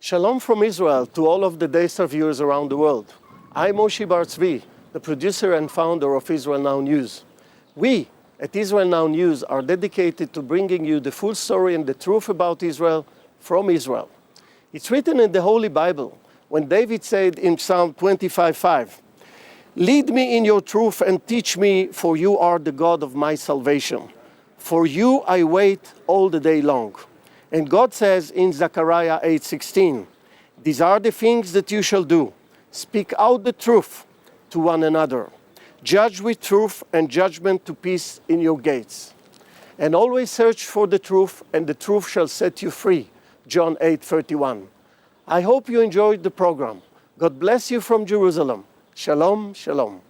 Shalom from Israel to all of the Daystar viewers around the world. I'm Moshe Bar Tzvi, the producer and founder of Israel Now News. We at Israel Now News are dedicated to bringing you the full story and the truth about Israel from Israel. It's written in the Holy Bible when David said in Psalm 25:5, "Lead me in your truth and teach me, for you are the God of my salvation. For you I wait all the day long." And God says in Zechariah 8:16, "These are the things that you shall do. Speak out the truth to one another. Judge with truth and judgment to peace in your gates. And always search for the truth, and the truth shall set you free." John 8:31. I hope you enjoyed the program. God bless you from Jerusalem. Shalom, shalom.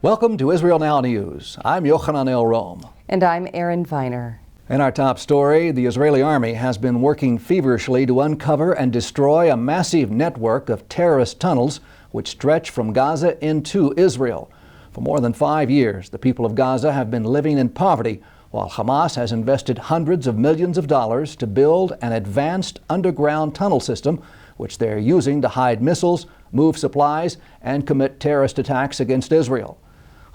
Welcome to Israel Now News. I'm Yochanan El Rom. And I'm Erin Viner. In our top story, the Israeli army has been working feverishly to uncover and destroy a massive network of terrorist tunnels which stretch from Gaza into Israel. For more than 5 years, the people of Gaza have been living in poverty, while Hamas has invested hundreds of millions of dollars to build an advanced underground tunnel system which they're using to hide missiles, move supplies, and commit terrorist attacks against Israel.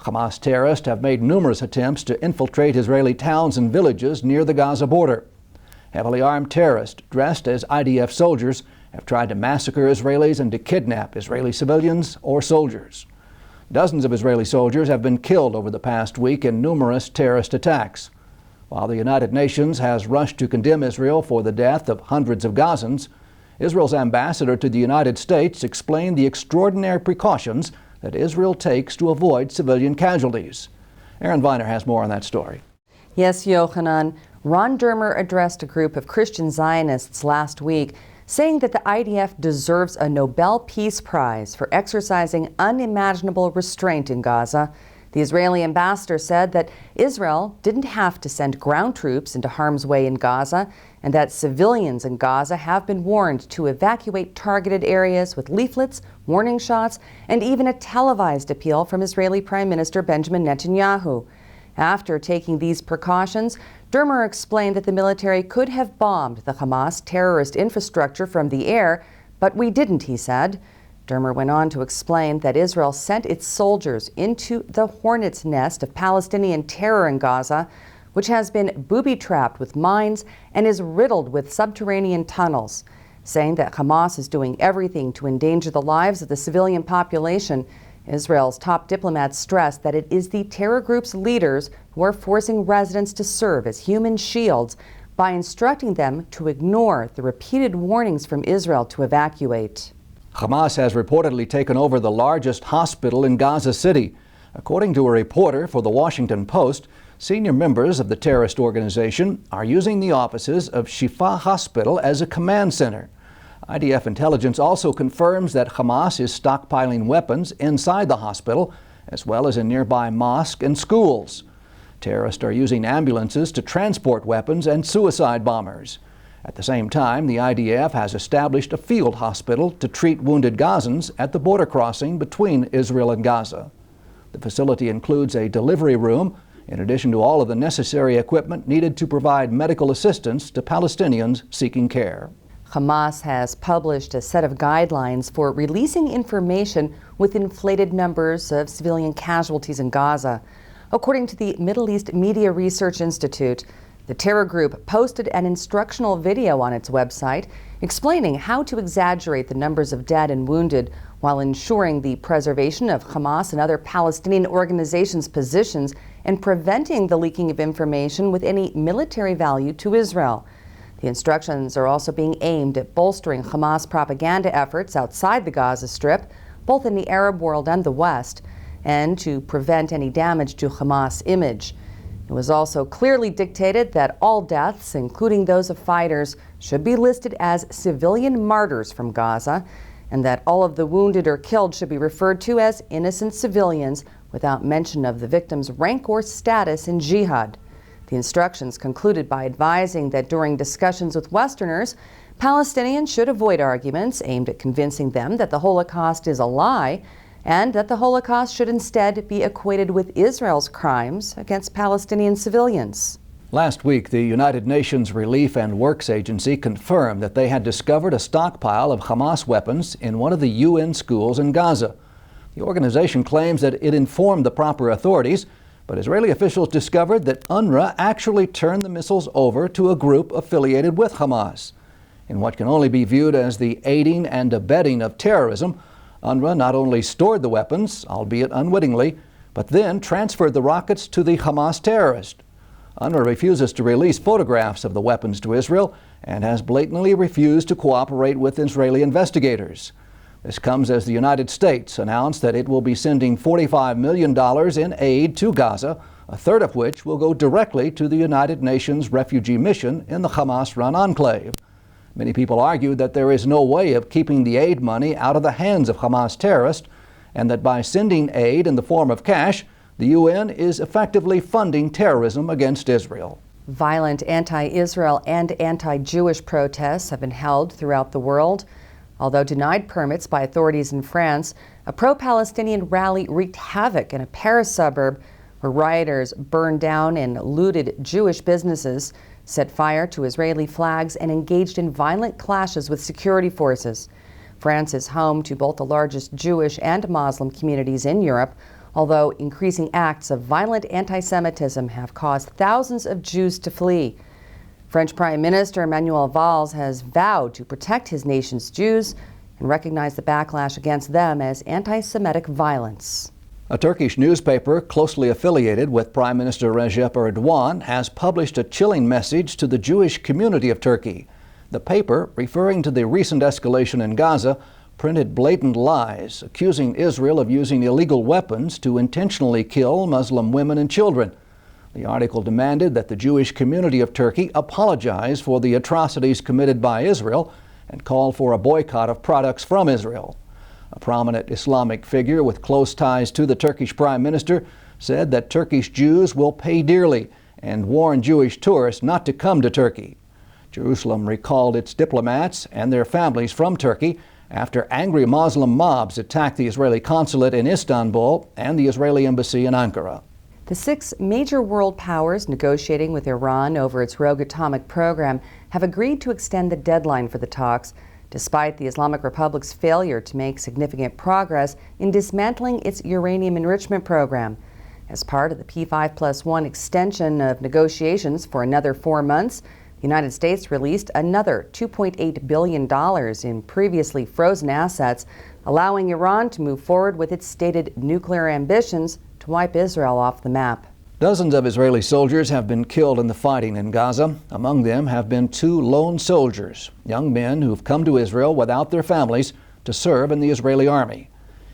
Hamas terrorists have made numerous attempts to infiltrate Israeli towns and villages near the Gaza border. Heavily armed terrorists dressed as IDF soldiers have tried to massacre Israelis and to kidnap Israeli civilians or soldiers. Dozens of Israeli soldiers have been killed over the past week in numerous terrorist attacks. While the United Nations has rushed to condemn Israel for the death of hundreds of Gazans, Israel's ambassador to the United States explained the extraordinary precautions that Israel takes to avoid civilian casualties. Erin Viner has more on that story. Yes, Yochanan. Ron Dermer addressed a group of Christian Zionists last week, saying that the IDF deserves a Nobel Peace Prize for exercising unimaginable restraint in Gaza. The Israeli ambassador said that Israel didn't have to send ground troops into harm's way in Gaza, and that civilians in Gaza have been warned to evacuate targeted areas with leaflets, warning shots, and even a televised appeal from Israeli Prime Minister Benjamin Netanyahu. After taking these precautions, Dermer explained that the military could have bombed the Hamas terrorist infrastructure from the air, but we didn't, he said. Dermer went on to explain that Israel sent its soldiers into the hornet's nest of Palestinian terror in Gaza, which has been booby-trapped with mines and is riddled with subterranean tunnels. Saying that Hamas is doing everything to endanger the lives of the civilian population, Israel's top diplomats stressed that it is the terror group's leaders who are forcing residents to serve as human shields by instructing them to ignore the repeated warnings from Israel to evacuate. Hamas has reportedly taken over the largest hospital in Gaza City. According to a reporter for the Washington Post, senior members of the terrorist organization are using the offices of Shifa Hospital as a command center. IDF intelligence also confirms that Hamas is stockpiling weapons inside the hospital, as well as in nearby mosques and schools. Terrorists are using ambulances to transport weapons and suicide bombers. At the same time, the IDF has established a field hospital to treat wounded Gazans at the border crossing between Israel and Gaza. The facility includes a delivery room, in addition to all of the necessary equipment needed to provide medical assistance to Palestinians seeking care. Hamas has published a set of guidelines for releasing information with inflated numbers of civilian casualties in Gaza. According to the Middle East Media Research Institute, the terror group posted an instructional video on its website explaining how to exaggerate the numbers of dead and wounded while ensuring the preservation of Hamas and other Palestinian organizations' positions and preventing the leaking of information with any military value to Israel. The instructions are also being aimed at bolstering Hamas propaganda efforts outside the Gaza Strip, both in the Arab world and the West, and to prevent any damage to Hamas' image. It was also clearly dictated that all deaths, including those of fighters, should be listed as civilian martyrs from Gaza, and that all of the wounded or killed should be referred to as innocent civilians without mention of the victim's rank or status in jihad. The instructions concluded by advising that during discussions with Westerners, Palestinians should avoid arguments aimed at convincing them that the Holocaust is a lie and that the Holocaust should instead be equated with Israel's crimes against Palestinian civilians. Last week, the United Nations Relief and Works Agency confirmed that they had discovered a stockpile of Hamas weapons in one of the UN schools in Gaza. The organization claims that it informed the proper authorities, but Israeli officials discovered that UNRWA actually turned the missiles over to a group affiliated with Hamas. In what can only be viewed as the aiding and abetting of terrorism, UNRWA not only stored the weapons, albeit unwittingly, but then transferred the rockets to the Hamas terrorist. UNRWA refuses to release photographs of the weapons to Israel and has blatantly refused to cooperate with Israeli investigators. This comes as the United States announced that it will be sending $45 million in aid to Gaza, a third of which will go directly to the United Nations refugee mission in the Hamas-run enclave. Many people argue that there is no way of keeping the aid money out of the hands of Hamas terrorists, and that by sending aid in the form of cash, the UN is effectively funding terrorism against Israel. Violent anti-Israel and anti-Jewish protests have been held throughout the world. Although denied permits by authorities in France, a pro-Palestinian rally wreaked havoc in a Paris suburb where rioters burned down and looted Jewish businesses, set fire to Israeli flags, and engaged in violent clashes with security forces. France is home to both the largest Jewish and Muslim communities in Europe, although increasing acts of violent anti-Semitism have caused thousands of Jews to flee. French Prime Minister Emmanuel Valls has vowed to protect his nation's Jews and recognize the backlash against them as anti-Semitic violence. A Turkish newspaper closely affiliated with Prime Minister Recep Erdogan has published a chilling message to the Jewish community of Turkey. The paper, referring to the recent escalation in Gaza, printed blatant lies, accusing Israel of using illegal weapons to intentionally kill Muslim women and children. The article demanded that the Jewish community of Turkey apologize for the atrocities committed by Israel and called for a boycott of products from Israel. A prominent Islamic figure with close ties to the Turkish Prime Minister said that Turkish Jews will pay dearly and warned Jewish tourists not to come to Turkey. Jerusalem recalled its diplomats and their families from Turkey after angry Muslim mobs attacked the Israeli consulate in Istanbul and the Israeli embassy in Ankara. The 6 major world powers negotiating with Iran over its rogue atomic program have agreed to extend the deadline for the talks, despite the Islamic Republic's failure to make significant progress in dismantling its uranium enrichment program. As part of the P5+1 extension of negotiations for another 4 months, the United States released another $2.8 billion in previously frozen assets, allowing Iran to move forward with its stated nuclear ambitions to wipe Israel off the map. Dozens of Israeli soldiers have been killed in the fighting in Gaza. Among them have been 2 lone soldiers, young men who've come to Israel without their families to serve in the Israeli army.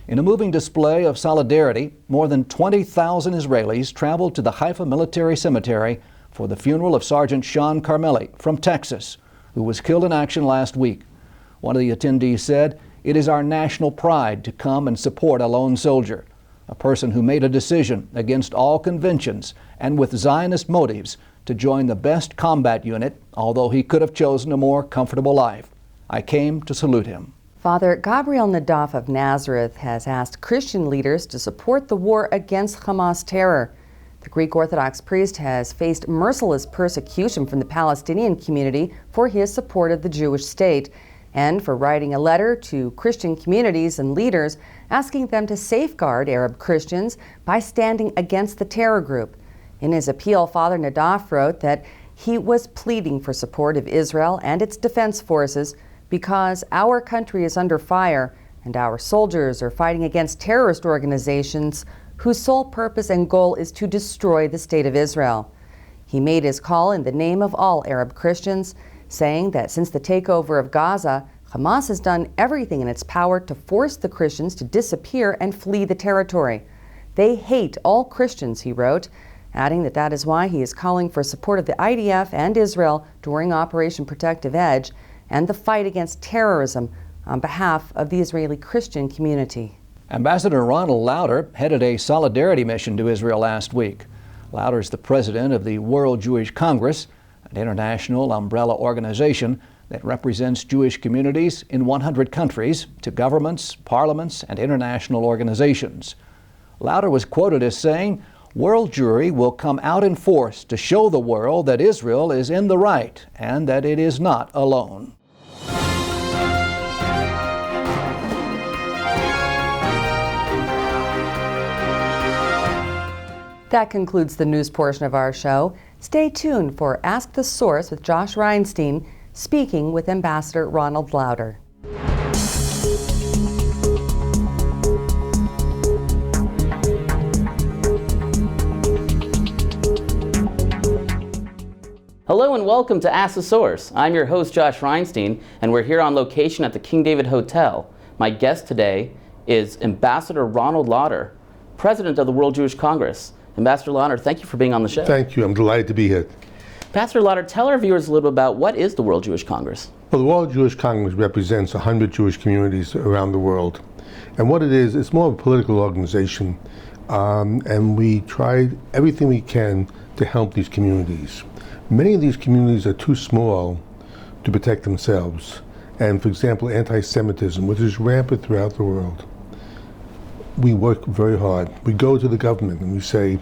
In a moving display of solidarity, more than 20,000 Israelis traveled to the Haifa Military Cemetery for the funeral of Sergeant Sean Carmeli from Texas, who was killed in action last week. One of the attendees said, "It is our national pride to come and support a lone soldier, a person who made a decision against all conventions and with Zionist motives to join the best combat unit, although he could have chosen a more comfortable life. I came to salute him." Father Gabriel Nadaf of Nazareth has asked Christian leaders to support the war against Hamas terror. The Greek Orthodox priest has faced merciless persecution from the Palestinian community for his support of the Jewish state and for writing a letter to Christian communities and leaders asking them to safeguard Arab Christians by standing against the terror group. In his appeal, Father Nadaf wrote that he was pleading for support of Israel and its defense forces because our country is under fire and our soldiers are fighting against terrorist organizations whose sole purpose and goal is to destroy the state of Israel. He made his call in the name of all Arab Christians, saying that since the takeover of Gaza, Hamas has done everything in its power to force the Christians to disappear and flee the territory. They hate all Christians, he wrote, adding that that is why he is calling for support of the IDF and Israel during Operation Protective Edge and the fight against terrorism on behalf of the Israeli Christian community. Ambassador Ronald Lauder headed a solidarity mission to Israel last week. Lauder is the president of the World Jewish Congress, an international umbrella organization that represents Jewish communities in 100 countries to governments, parliaments, and international organizations. Lauder was quoted as saying, "World Jewry will come out in force to show the world that Israel is in the right and that it is not alone." That concludes the news portion of our show. Stay tuned for Ask the Source with Josh Reinstein, speaking with Ambassador Ronald Lauder. Hello and welcome to Ask the Source. I'm your host, Josh Reinstein, and we're here on location at the King David Hotel. My guest today is Ambassador Ronald Lauder, President of the World Jewish Congress. Ambassador Lauder, thank you for being on the show. Thank you. I'm delighted to be here. Ambassador Lauder, tell our viewers a little bit about what is the World Jewish Congress? Well, the World Jewish Congress represents 100 Jewish communities around the world. And what it is, it's more of a political organization. And we try everything we can to help these communities. Many of these communities are too small to protect themselves. And for example, anti-Semitism, which is rampant throughout the world. We work very hard. We go to the government and we say,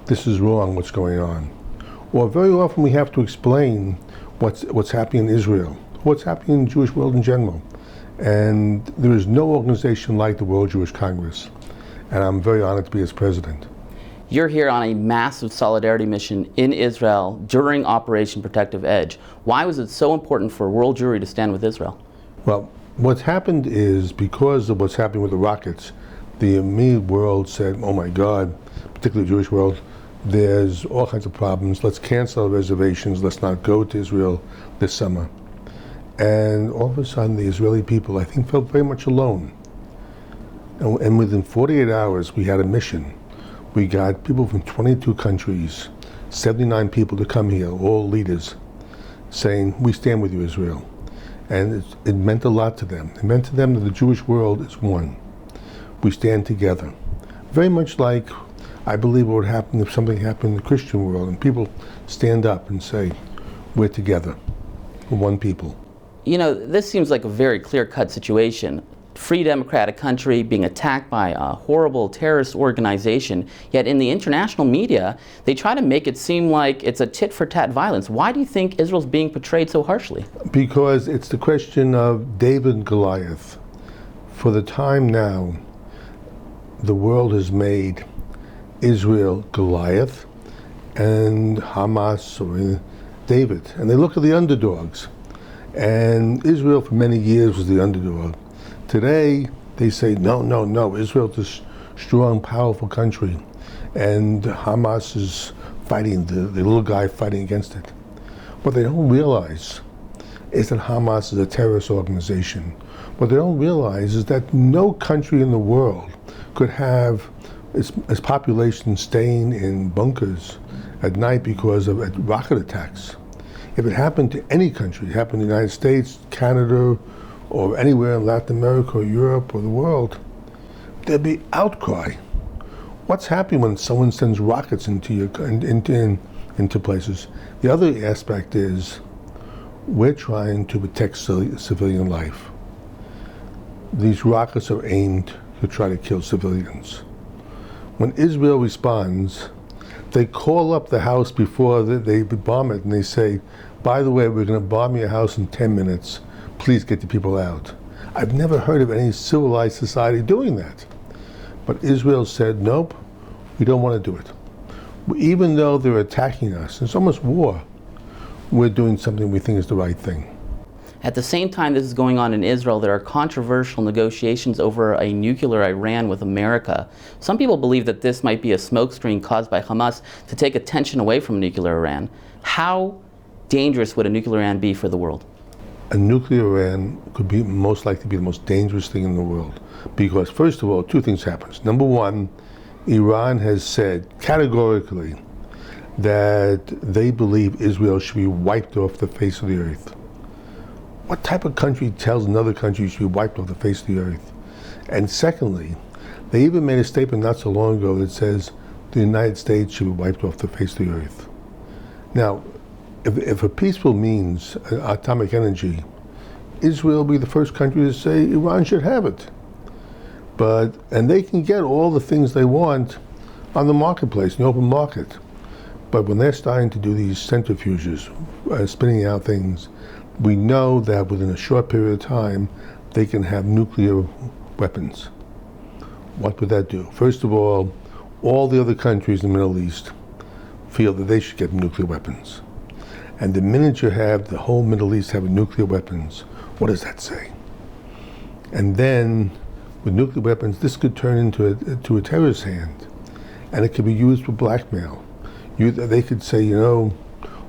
this is wrong, what's going on. Or very often we have to explain what's happening in Israel, what's happening in the Jewish world in general. And there is no organization like the World Jewish Congress. And I'm very honored to be its president. You're here on a massive solidarity mission in Israel during Operation Protective Edge. Why was it so important for World Jewry to stand with Israel? Well, what's happened is because of what's happening with the rockets, the immediate world said, oh my God, particularly the Jewish world, there's all kinds of problems. Let's cancel our reservations. Let's not go to Israel this summer. And all of a sudden, the Israeli people, I think, felt very much alone. And within 48 hours, we had a mission. We got people from 22 countries, 79 people to come here, all leaders, saying, we stand with you, Israel. And it meant a lot to them. It meant to them that the Jewish world is one. We stand together. Very much like I believe what would happen if something happened in the Christian world and people stand up and say, we're together, we're one people. You know, this seems like a very clear-cut situation. Free democratic country being attacked by a horrible terrorist organization, yet in the international media, they try to make it seem like it's a tit-for-tat violence. Why do you think Israel's being portrayed so harshly? Because it's the question of David and Goliath. For the time now, the world has made Israel Goliath and Hamas or David. And they look at the underdogs. And Israel for many years was the underdog. Today, they say, no, Israel's a strong, powerful country. And Hamas is fighting, the little guy fighting against it. What they don't realize is that Hamas is a terrorist organization. What they don't realize is that no country in the world could have its population staying in bunkers at night because of rocket attacks. If it happened to any country, it happened in the United States, Canada, or anywhere in Latin America or Europe or the world, there'd be outcry. What's happening when someone sends rockets into places? The other aspect is we're trying to protect civilian life. These rockets are aimed to try to kill civilians. When Israel responds, they call up the house before they bomb it and they say, by the way, we're going to bomb your house in 10 minutes. Please get the people out. I've never heard of any civilized society doing that. But Israel said, nope, we don't want to do it. Even though they're attacking us, it's almost war, we're doing something we think is the right thing. At the same time this is going on in Israel, there are controversial negotiations over a nuclear Iran with America. Some people believe that this might be a smokescreen caused by Hamas to take attention away from nuclear Iran. How dangerous would a nuclear Iran be for the world? A nuclear Iran could be most likely be the most dangerous thing in the world. Because first of all, two things happen. Number one, Iran has said categorically that they believe Israel should be wiped off the face of the earth. What type of country tells another country should be wiped off the face of the earth? And secondly, they even made a statement not so long ago that says the United States should be wiped off the face of the earth. Now, if a peaceful means atomic energy Israel will be the first country to say Iran should have it. And they can get all the things they want on the marketplace, in the open market. But when they're starting to do these centrifuges, spinning out things, we know that within a short period of time, they can have nuclear weapons. What would that do? First of all the other countries in the Middle East feel that they should get nuclear weapons. And the minute you have the whole Middle East having nuclear weapons, what does that say? And then, with nuclear weapons, this could turn into a terrorist hand, and it could be used for blackmail. They could say,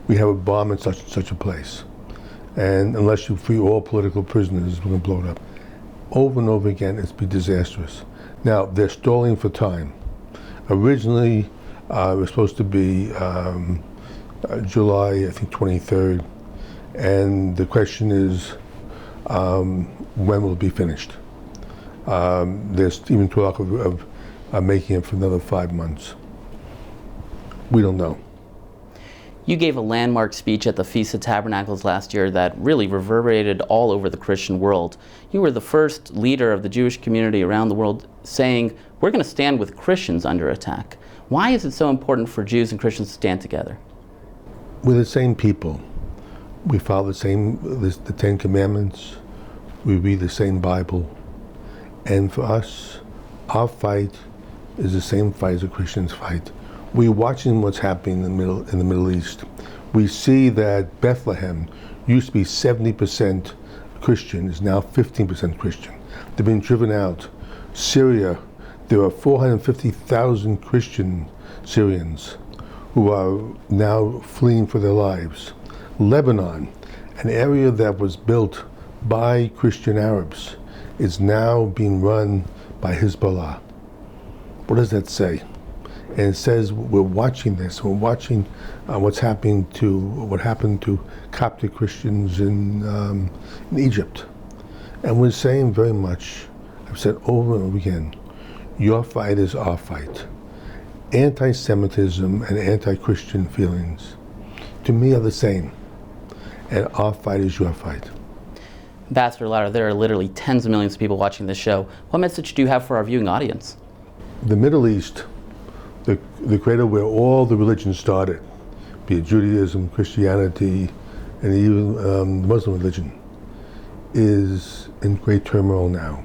we have a bomb in such and such a place, and unless you free all political prisoners, we're going to blow it up. Over and over again, it's been disastrous. Now, they're stalling for time. Originally, it was supposed to be July, I think, 23rd, and the question is, when will it be finished? There's even talk of making it for another 5 months. We don't know. You gave a landmark speech at the Feast of Tabernacles last year that really reverberated all over the Christian world. You were the first leader of the Jewish community around the world saying, we're going to stand with Christians under attack. Why is it so important for Jews and Christians to stand together? We're the same people. We follow the Ten Commandments. We read the same Bible. And for us, our fight is the same fight as a Christian's fight. We're watching what's happening in the Middle East. We see that Bethlehem used to be 70% Christian, is now 15% Christian. They've been driven out. Syria, there are 450,000 Christian Syrians who are now fleeing for their lives. Lebanon, an area that was built by Christian Arabs, is now being run by Hezbollah. What does that say? And it says we're watching this. We're watching what happened to Coptic Christians in Egypt, and we're saying very much. I've said over and over again, your fight is our fight. Anti-Semitism and anti-Christian feelings, to me, are the same, and our fight is your fight. Ambassador Lauder, there are literally tens of millions of people watching this show. What message do you have for our viewing audience? The Middle East, the cradle where all the religions started, be it Judaism, Christianity, and even the Muslim religion, is in great turmoil now.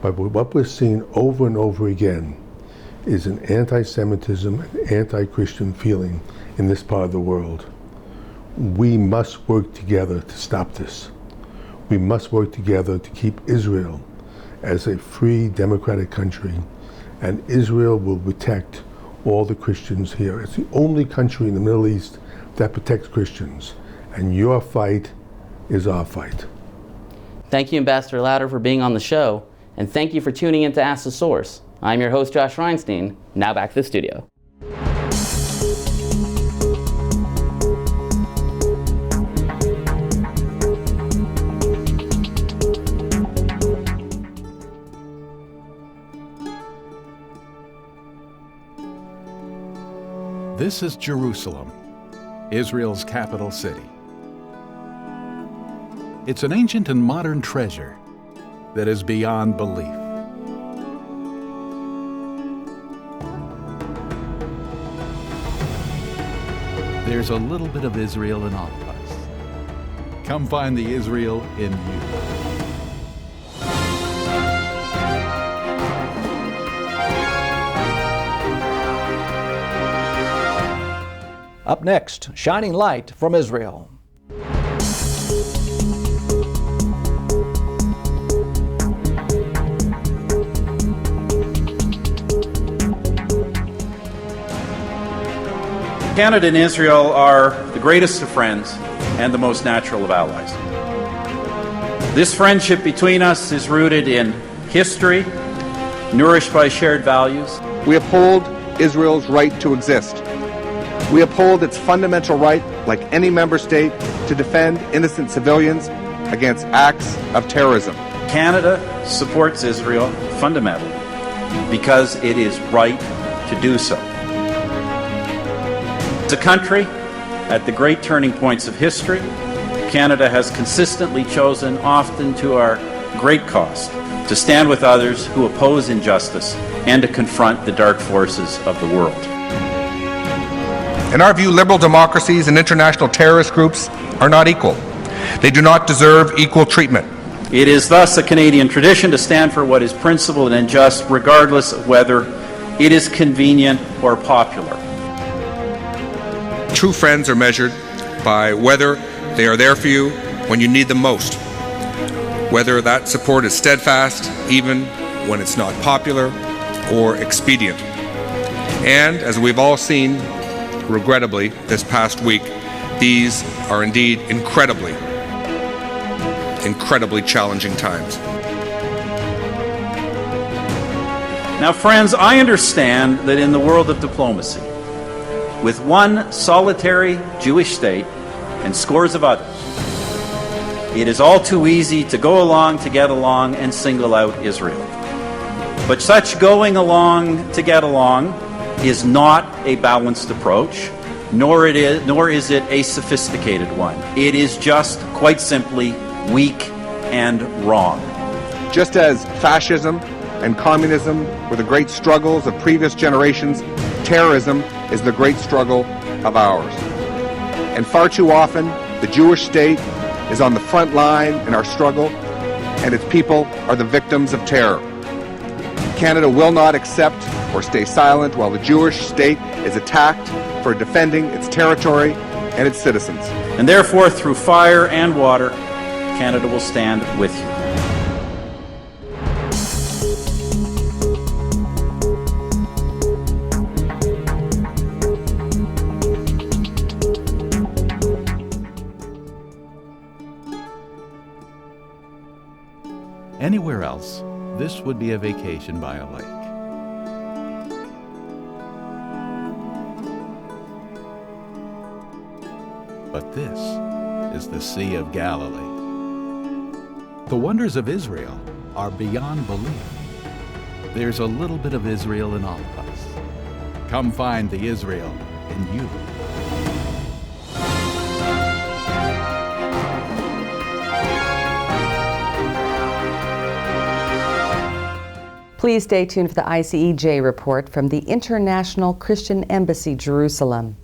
But what we're seeing over and over again is an anti-Semitism and anti-Christian feeling in this part of the world. We must work together to stop this. We must work together to keep Israel as a free, democratic country, and Israel will protect all the Christians here. It's the only country in the Middle East that protects Christians, and your fight is our fight. Thank you, Ambassador Lauder, for being on the show, and thank you for tuning in to Ask the Source. I'm your host, Josh Reinstein. Now back to the studio. This is Jerusalem, Israel's capital city. It's an ancient and modern treasure that is beyond belief. There's a little bit of Israel in all of us. Come find the Israel in you. Up next, shining light from Israel. Canada and Israel are the greatest of friends and the most natural of allies. This friendship between us is rooted in history, nourished by shared values. We uphold Israel's right to exist. We uphold its fundamental right, like any member state, to defend innocent civilians against acts of terrorism. Canada supports Israel fundamentally because it is right to do so. As a country, at the great turning points of history, Canada has consistently chosen, often to our great cost, to stand with others who oppose injustice and to confront the dark forces of the world. In our view, liberal democracies and international terrorist groups are not equal. They do not deserve equal treatment. It is thus a Canadian tradition to stand for what is principled and just, regardless of whether it is convenient or popular. True friends are measured by whether they are there for you when you need them most, whether that support is steadfast even when it's not popular or expedient. And as we've all seen, regrettably, this past week, these are indeed incredibly challenging times. Now, friends, I understand that in the world of diplomacy, with one solitary Jewish state and scores of others, it is all too easy to go along to get along and single out Israel. But such going along to get along is not a balanced approach, nor is it a sophisticated one. It is just, quite simply, weak and wrong. Just as fascism and communism were the great struggles of previous generations, terrorism is the great struggle of ours. And far too often, the Jewish state is on the front line in our struggle, and its people are the victims of terror. Canada will not accept or stay silent while the Jewish state is attacked for defending its territory and its citizens. And therefore, through fire and water, Canada will stand with you. Anywhere else, this would be a vacation by a lake. But this is the Sea of Galilee. The wonders of Israel are beyond belief. There's a little bit of Israel in all of us. Come find the Israel in you. Please stay tuned for the ICEJ report from the International Christian Embassy, Jerusalem.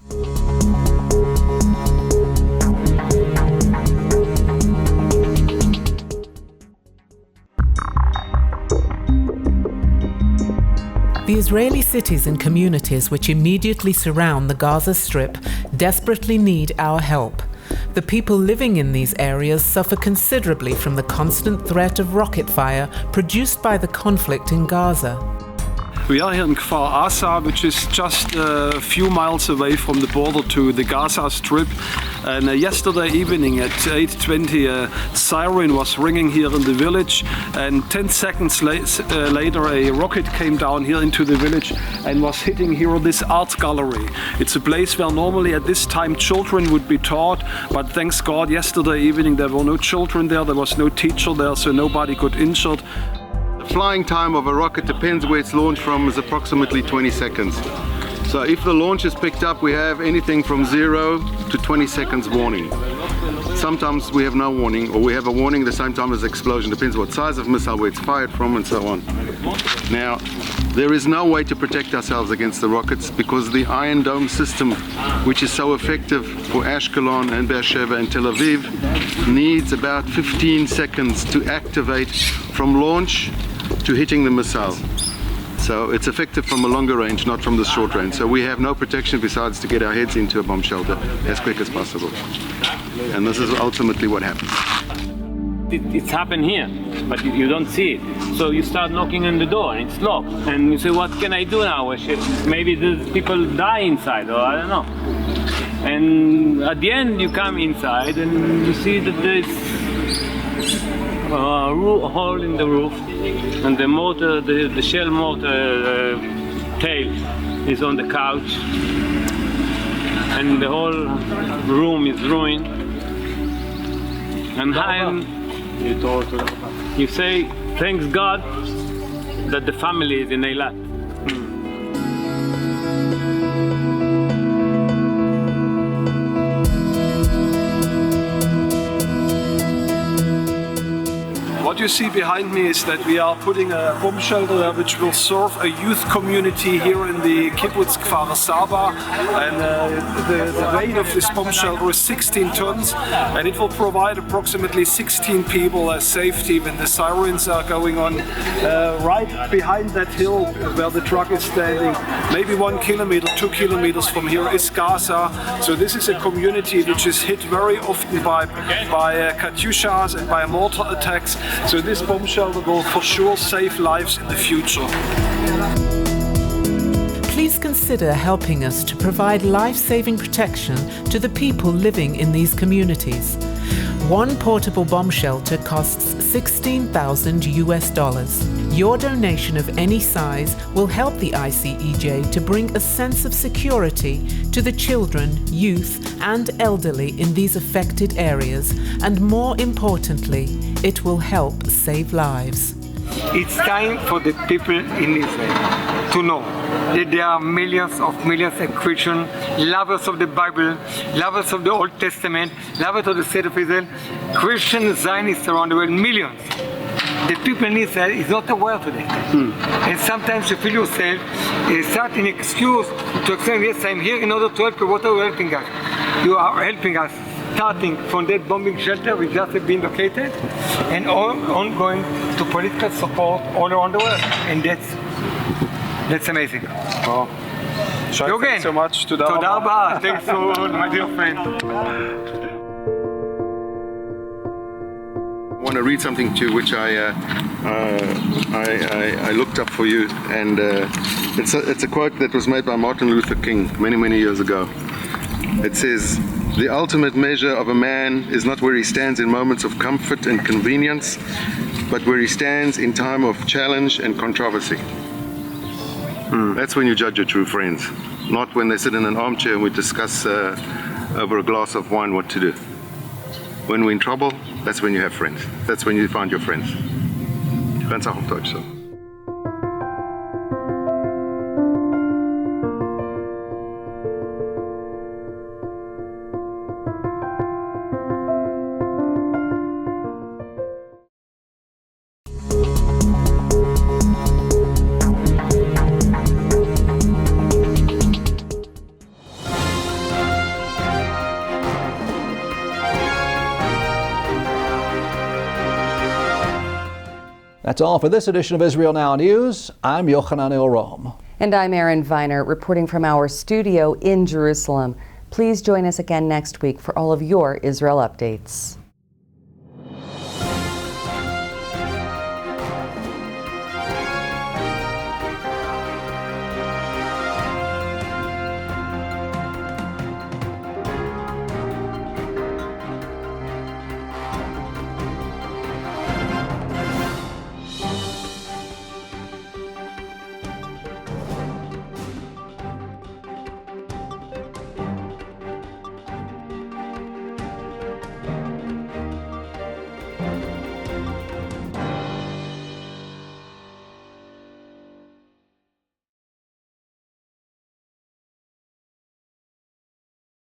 The Israeli cities and communities which immediately surround the Gaza Strip desperately need our help. The people living in these areas suffer considerably from the constant threat of rocket fire produced by the conflict in Gaza. We are here in Kfar Asa, which is just a few miles away from the border to the Gaza Strip. And yesterday evening at 8:20, a siren was ringing here in the village. And 10 seconds later, a rocket came down here into the village and was hitting here this art gallery. It's a place where normally at this time children would be taught. But thanks God, yesterday evening there were no children there. There was no teacher there, so nobody got injured. The flying time of a rocket, depends where it's launched from, is approximately 20 seconds. So if the launch is picked up, we have anything from 0 to 20 seconds warning. Sometimes we have no warning, or we have a warning at the same time as the explosion. Depends what size of missile, where it's fired from, and so on. Now, there is no way to protect ourselves against the rockets because the Iron Dome system, which is so effective for Ashkelon and Beersheba and Tel Aviv, needs about 15 seconds to activate from launch to hitting the missile. So it's effective from a longer range, not from the short range. So we have no protection besides to get our heads into a bomb shelter as quick as possible. And this is ultimately what happens. It's happened here, but you don't see it. So you start knocking on the door and it's locked. And you say, what can I do now? Maybe the people die inside, or I don't know. And at the end you come inside and you see that there's a hole in the roof, and the motor, the shell motor tail is on the couch, and the whole room is ruined. And you say, thanks God that the family is in Eilat. you see behind me is that we are putting a bomb shelter there which will serve a youth community here in the kibbutz Kfar Saba. And the weight of this bomb shelter is 16 tons, and it will provide approximately 16 people safety when the sirens are going on. Right behind that hill where the truck is standing, maybe 1 kilometer, 2 kilometers from here is Gaza. So this is a community which is hit very often by Katyushas and by mortar attacks. So this bomb shelter will for sure save lives in the future. Please consider helping us to provide life-saving protection to the people living in these communities. One portable bomb shelter costs $16,000 US. Your donation of any size will help the ICEJ to bring a sense of security to the children, youth and elderly in these affected areas, and more importantly, it will help save lives. It's time for the people in Israel to know that there are millions of Christians, lovers of the Bible, lovers of the Old Testament, lovers of the state of Israel, Christian Zionists around the world, millions. The people in Israel is not aware of that. And sometimes you feel yourself a certain excuse to explain, yes, I'm here in order to help you. What are you helping us? You are helping us. Starting from that bombing shelter which just have been located, and ongoing to political support all around the world, and that's amazing. Oh. Thanks so much. Toda rabba. Thanks so, my dear friend. I want to read something to you which I looked up for you, and it's a quote that was made by Martin Luther King many years ago. It says, "The ultimate measure of a man is not where he stands in moments of comfort and convenience, but where he stands in time of challenge and controversy." That's when you judge your true friends, not when they sit in an armchair and we discuss over a glass of wine what to do. When we're in trouble, that's when you have friends. That's when you find your friends. Ganz auch auf Deutsch so. That's all for this edition of Israel Now News. I'm Yochanan El-Rom. And I'm Erin Viner, reporting from our studio in Jerusalem. Please join us again next week for all of your Israel updates.